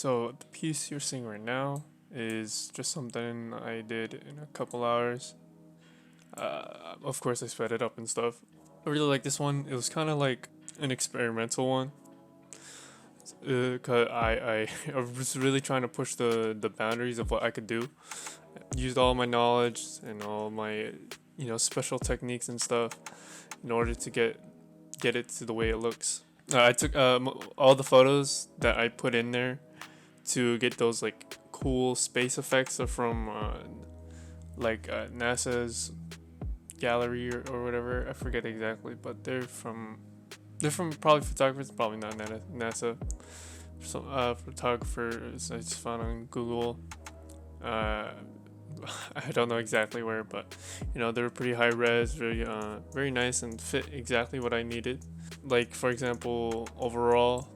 So the piece you're seeing right now is just something I did in a couple hours. Of course, I sped it up and stuff. I really like this one. It was kind of like an experimental one. Cause I was really trying to push the boundaries of what I could do. Used all my knowledge and all my special techniques and stuff in order to get it to the way it looks. I took all the photos that I put in there to get those like cool space effects are from NASA's gallery or whatever. I forget exactly, but they're from probably photographers, probably not NASA. Some photographers I just found on Google. Uh, I don't know exactly where, but they were pretty high res, very nice and fit exactly what I needed. Like for example, overall,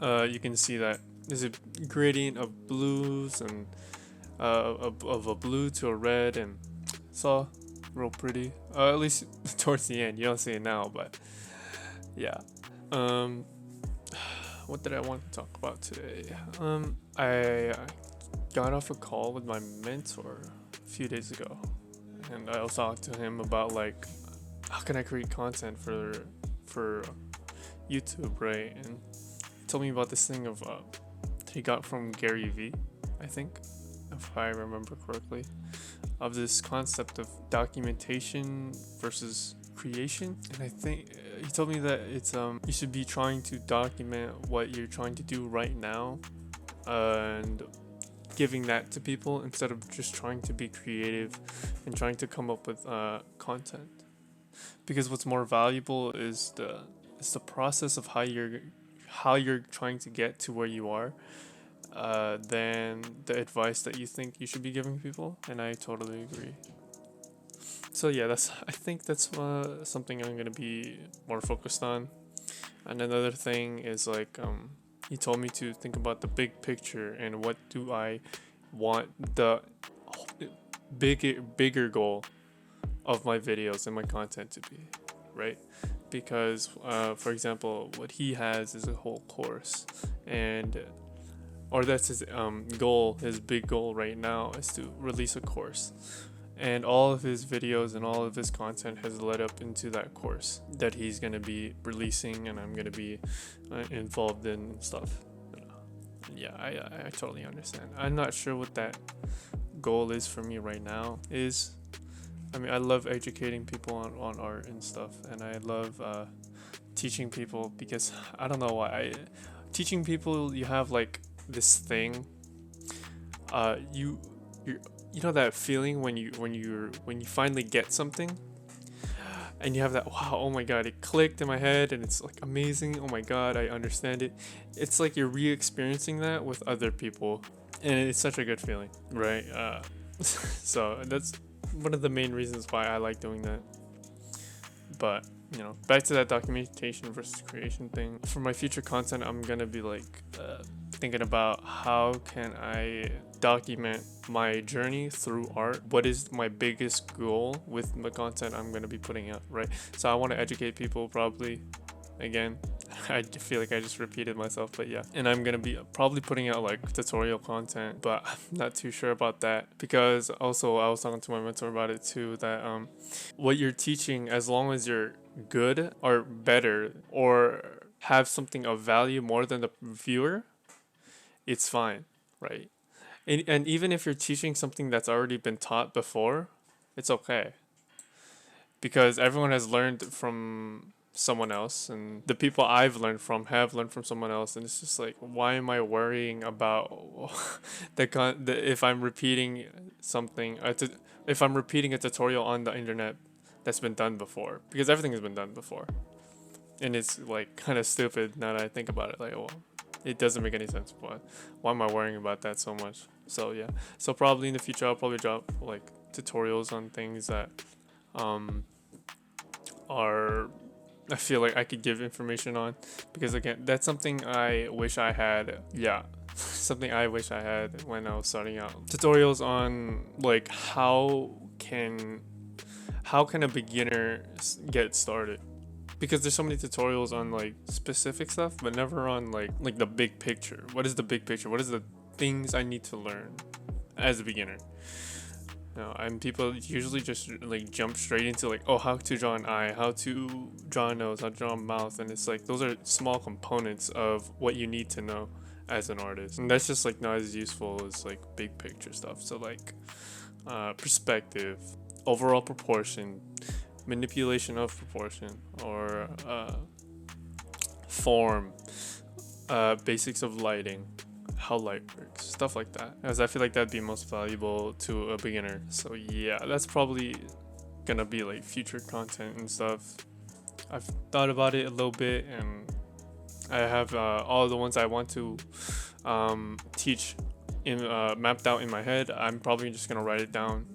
you can see that there's a gradient of blues and of a blue to a red, and it's all real pretty. At least towards the end, you don't see it now, but yeah. Um, what did I want to talk about today? I got off a call with my mentor a few days ago, and I was talking to him about like how can I create content for YouTube, right? And he told me about this thing of he got from Gary Vee, I think, if I remember correctly, of this concept of documentation versus creation. And I think he told me that it's you should be trying to document what you're trying to do right now, and giving that to people instead of just trying to be creative and trying to come up with content. Because what's more valuable is the process of how you're trying to get to where you are, than the advice that you think you should be giving people. And I totally agree. So yeah, I think that's something I'm gonna be more focused on. And another thing is like he told me to think about the big picture and what do I want the bigger goal of my videos and my content to be, right? Because for example, what he has is a whole course, and or that's his goal. His big goal right now is to release a course, and all of his videos and all of his content has led up into that course that he's going to be releasing, and I'm going to be involved in stuff. Yeah, I totally understand. I'm not sure what that goal is for me right now is. I mean, I love educating people on art and stuff, and I love teaching people because I don't know why. Teaching people, you have like this thing. You you know that feeling when you finally get something, and you have that wow, oh my god, it clicked in my head, and it's like amazing. Oh my god, I understand it. It's like you're re-experiencing that with other people, and it's such a good feeling, right? So that's one of the main reasons why I like doing that. But back to that documentation versus creation thing. For my future content, I'm gonna be like thinking about how can I document my journey through art. What is my biggest goal with the content I'm gonna be putting out, right? So I want to educate people probably. Again, I feel like I just repeated myself, but yeah. And I'm gonna be probably putting out like tutorial content, but I'm not too sure about that because also I was talking to my mentor about it too. That what you're teaching, as long as you're good or better or have something of value more than the viewer, it's fine, right? And even if you're teaching something that's already been taught before, it's okay because everyone has learned from someone else, and the people I've learned from have learned from someone else, and it's just like, why am I worrying about if I'm repeating something, if I'm repeating a tutorial on the internet that's been done before, because everything has been done before, and it's like kind of stupid now that I think about it. Like, well, it doesn't make any sense. Why am I worrying about that so much? So yeah, so probably in the future I'll probably drop like tutorials on things that um are I feel like I could give information on, because again, that's something I wish I had. Yeah, something I wish I had when I was starting out. Tutorials on like how can a beginner get started, because there's so many tutorials on like specific stuff, but never on like the big picture. What is the big picture? What is the things I need to learn as a beginner? No, and people usually just like jump straight into like, oh, how to draw an eye, how to draw a nose, how to draw a mouth, and it's like those are small components of what you need to know as an artist, and that's just like not as useful as like big picture stuff. So like perspective, overall proportion, manipulation of proportion, or form, basics of lighting, how light works, stuff like that, as I feel like that'd be most valuable to a beginner. So yeah, that's probably gonna be like future content and stuff. I've thought about it a little bit, and I have all the ones I want to teach in mapped out in my head. I'm probably just gonna write it down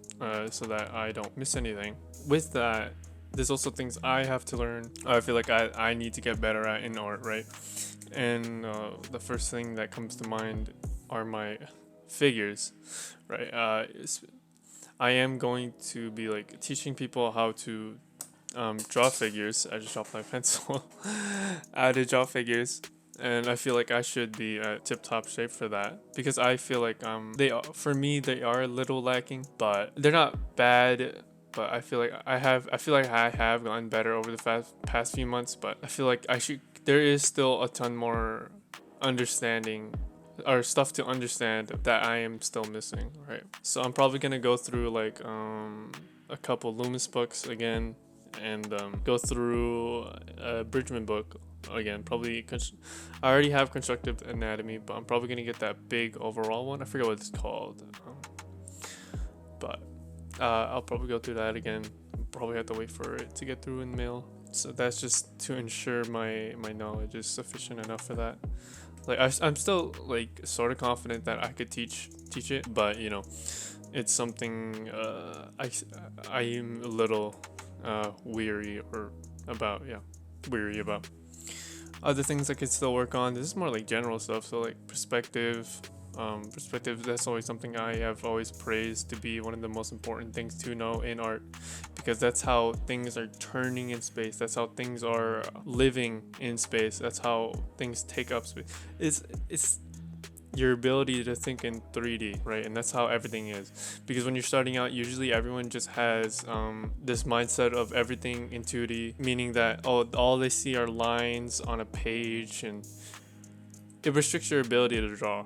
so that I don't miss anything. With that, there's also things I have to learn. I feel like I need to get better at in art, right? And the first thing that comes to mind are my figures, right? I am going to be like teaching people how to draw figures. I just dropped my pencil. How to draw figures, and I feel like I should be at tip-top shape for that, because I feel like for me they are a little lacking, but they're not bad. But I feel like I have gotten better over the past few months. But I feel like there is still a ton more understanding or stuff to understand that I am still missing, right? So I'm probably gonna go through like a couple Loomis books again, and go through a Bridgman book again. Probably I already have Constructive Anatomy, but I'm probably gonna get that big overall one. I forget what it's called, but I'll probably go through that again. Probably have to wait for it to get through in mail. So that's just to ensure my knowledge is sufficient enough for that. Like I'm still like sort of confident that I could teach it, but you know, it's something I am a little weary about. Other things I could still work on. This is more like general stuff. So like perspective, that's always something I have always praised to be one of the most important things to know in art, because that's how things are turning in space, that's how things are living in space, that's how things take up space. It's your ability to think in 3D, right? And that's how everything is, because when you're starting out, usually everyone just has this mindset of everything in 2D, meaning that all they see are lines on a page, and it restricts your ability to draw,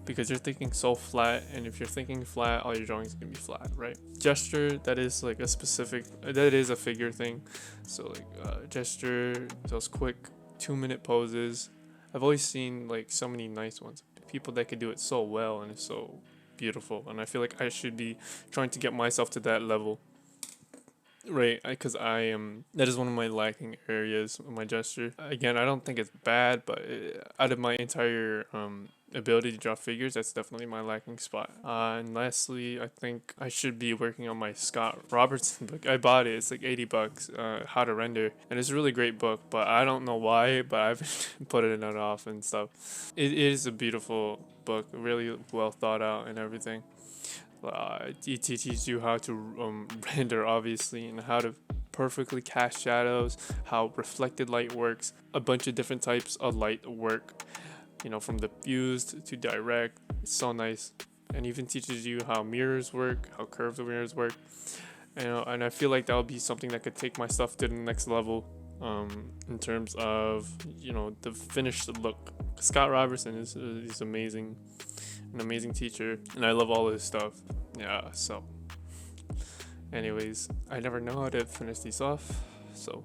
because you're thinking so flat, and if you're thinking flat, all your drawings are gonna be flat, right? Gesture, that is like that is a figure thing. So like gesture, those quick 2-minute poses. I've always seen like so many nice ones, people that could do it so well, and it's so beautiful, and I feel like I should be trying to get myself to that level, right? Because that is one of my lacking areas with my gesture. Again, I don't think it's bad, but out of my entire ability to draw figures, that's definitely my lacking spot. And lastly, I think I should be working on my Scott Robertson book. I bought it. It's like $80. How to Render, and it's a really great book. But I don't know why, but I've put it off and stuff. It is a beautiful book, really well thought out and everything. It teaches you how to render, obviously, and how to perfectly cast shadows, how reflected light works, a bunch of different types of light work, you know, from diffused to direct. It's so nice. And even teaches you how mirrors work, how curved mirrors work. And I feel like that would be something that could take my stuff to the next level, in terms of, you know, the finished look. Scott Robertson is amazing, an amazing teacher, and I love all his stuff. Yeah, so anyways, I never know how to finish these off, so